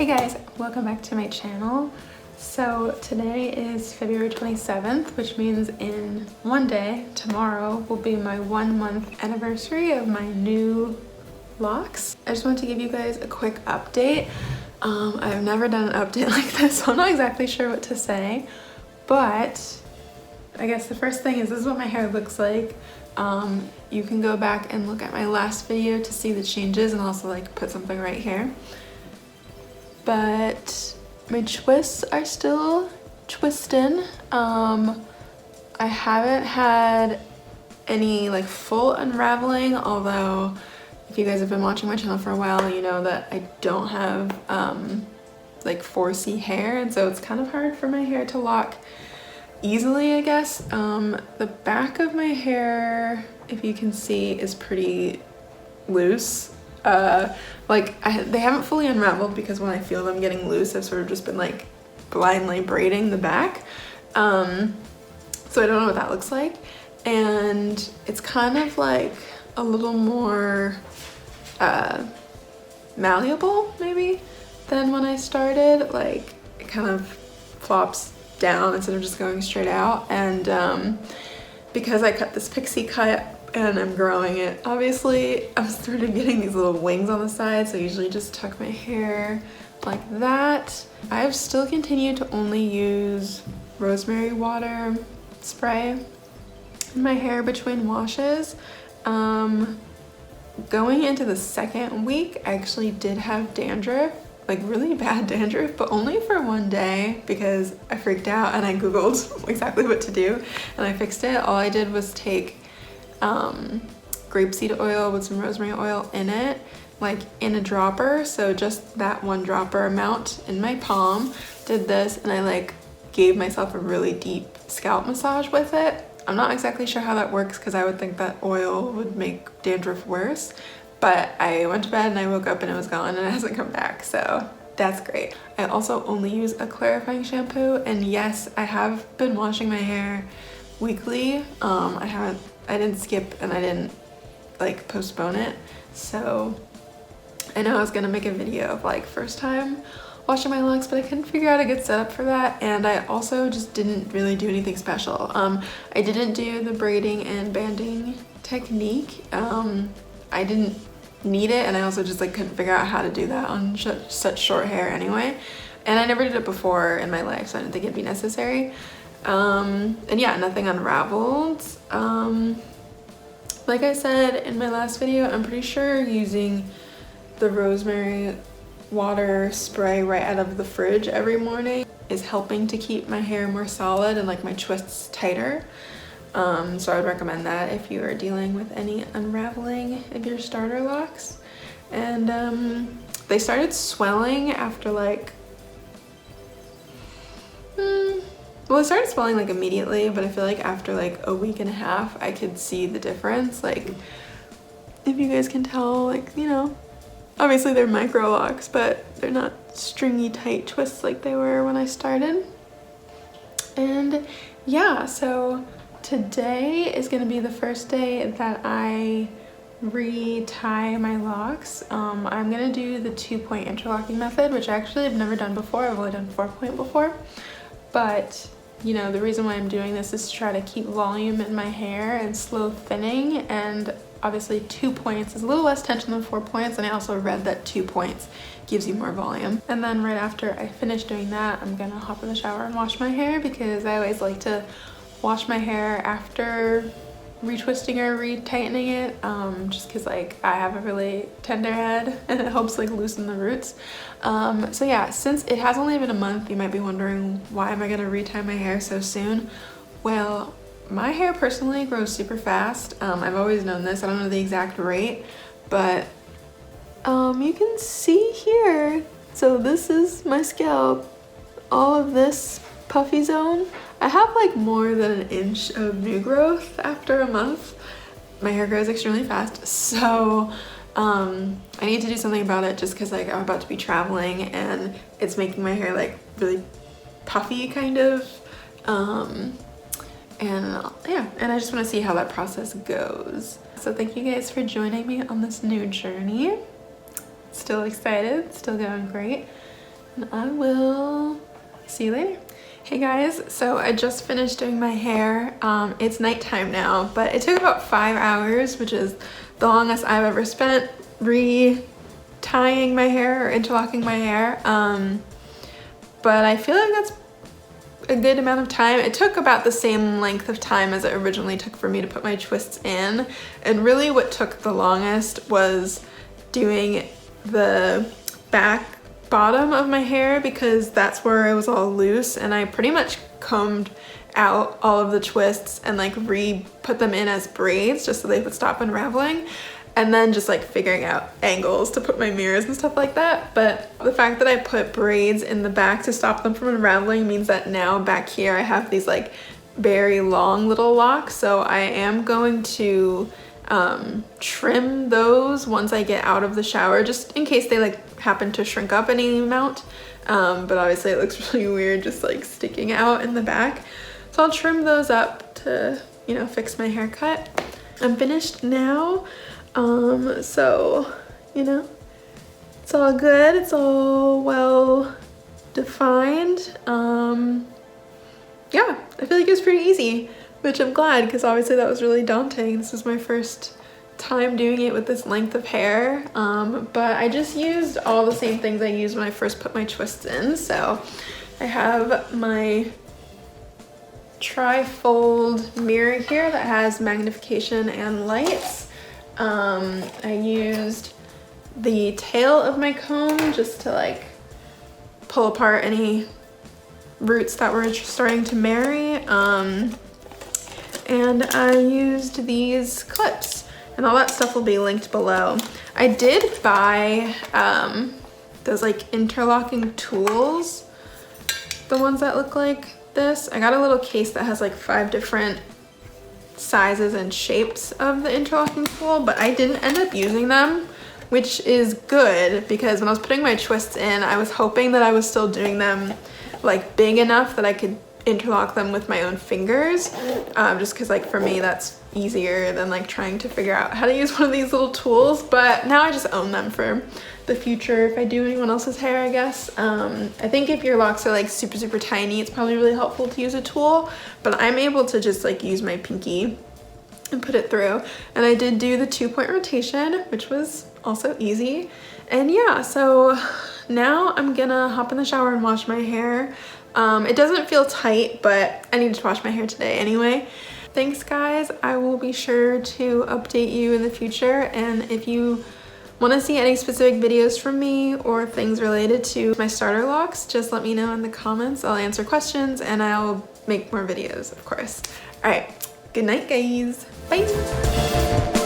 Hey guys, welcome back to my channel. So today is February 27th, which means in one day, tomorrow, will be my 1 month anniversary of my new locks. I just wanted to give you guys a quick update. I've never done an update like this, so I'm not exactly sure what to say, but I guess the first thing is this is what my hair looks like. You can go back and look at my last video to see the changes and also like put something right here. But my twists are still twisting. I haven't had any like full unraveling, although if you guys have been watching my channel for a while, you know that I don't have like 4C hair, and so it's kind of hard for my hair to lock easily, I guess. The back of my hair, if you can see, is pretty loose. They haven't fully unraveled because when I feel them getting loose, I've sort of just been like blindly braiding the back. So I don't know what that looks like. And it's kind of like a little more malleable maybe than when I started. Like it kind of flops down instead of just going straight out. And because I cut this pixie cut and I'm growing it, obviously I'm started getting these little wings on the side, so I usually just tuck my hair like that. I've still continued to only use rosemary water spray in my hair between washes. Going into the second week, I actually did have dandruff, like really bad dandruff, but only for one day because I freaked out and I googled exactly what to do and I fixed it. All I did was take grapeseed oil with some rosemary oil in it, like in a dropper, so just that one dropper amount in my palm. Did this and I like gave myself a really deep scalp massage with it. I'm not exactly sure how that works because I would think that oil would make dandruff worse, but I went to bed and I woke up and it was gone and it hasn't come back, so that's great. I also only use a clarifying shampoo, and yes, I have been washing my hair weekly. I didn't skip and I didn't like postpone it, so I know I was gonna make a video of like first time washing my locks, but I couldn't figure out a good setup for that, and I also just didn't really do anything special. I didn't do the braiding and banding technique. I didn't need it, and I also just like couldn't figure out how to do that on such short hair anyway, and I never did it before in my life, so I didn't think it'd be necessary. And yeah, nothing unraveled. Like I said in my last video, I'm pretty sure using the rosemary water spray right out of the fridge every morning is helping to keep my hair more solid and like my twists tighter. So I would recommend that if you are dealing with any unraveling of your starter locks. And they started swelling after like well, it started swelling like immediately, but I feel like after like a week and a half I could see the difference. Like if you guys can tell, like, you know, obviously they're microlocs, but they're not stringy tight twists like they were when I started. And yeah, so today is gonna be the first day that I re-tie my locks. I'm gonna do the 2-point interlocking method, which actually I've never done before. I've only done 4-point before, but you know, the reason why I'm doing this is to try to keep volume in my hair and slow thinning, and obviously 2 points is a little less tension than 4 points, and I also read that 2 points gives you more volume. And then right after I finish doing that, I'm gonna hop in the shower and wash my hair, because I always like to wash my hair after retwisting or retightening it, just because like I have a really tender head and it helps like loosen the roots. So yeah, since it has only been a month, you might be wondering, why am I gonna retie my hair so soon? Well, my hair personally grows super fast. I've always known this. I don't know the exact rate, but you can see here. So this is my scalp. All of this puffy zone, I have like more than an inch of new growth after a month. My hair grows extremely fast, so I need to do something about it, just because like I'm about to be traveling and it's making my hair like really puffy kind of. And yeah, and I just want to see how that process goes. So thank you guys for joining me on this new journey. Still excited, still going great. and I will see you later. Hey guys, so I just finished doing my hair. It's nighttime now, but it took about 5 hours, which is the longest I've ever spent re-tying my hair or interlocking my hair. But I feel like that's a good amount of time. It took about the same length of time as it originally took for me to put my twists in. And really what took the longest was doing the back bottom of my hair, because that's where it was all loose, and I pretty much combed out all of the twists and like re-put them in as braids just so they would stop unraveling, and then just like figuring out angles to put my mirrors and stuff like that. But the fact that I put braids in the back to stop them from unraveling means that now back here I have these like very long little locks, so I am going to trim those once I get out of the shower, just in case they like happen to shrink up any amount. But obviously it looks really weird just like sticking out in the back. So I'll trim those up to, you know, fix my haircut. I'm finished now. So, you know, it's all good. It's all well defined. Yeah, I feel like it was pretty easy, which I'm glad, because obviously that was really daunting. This is my first time doing it with this length of hair, but I just used all the same things I used when I first put my twists in. So I have my tri-fold mirror here that has magnification and lights. I used the tail of my comb just to like pull apart any roots that were starting to marry. And I used these clips, and all that stuff will be linked below. I did buy those like interlocking tools, the ones that look like this. I got a little case that has like 5 different sizes and shapes of the interlocking tool, but I didn't end up using them, which is good, because when I was putting my twists in, I was hoping that I was still doing them like big enough that I could interlock them with my own fingers, just because like for me that's easier than like trying to figure out how to use one of these little tools. But now I just own them for the future if I do anyone else's hair, I guess. I think if your locks are like super tiny, it's probably really helpful to use a tool, but I'm able to just like use my pinky and put it through. And I did do the 2-point rotation, which was also easy. And yeah, so now I'm gonna hop in the shower and wash my hair. It doesn't feel tight, but I need to wash my hair today anyway. Thanks guys, I will be sure to update you in the future, and if you want to see any specific videos from me or things related to my starter locks, just let me know in the comments. I'll answer questions and I'll make more videos, of course. All right, good night guys, bye.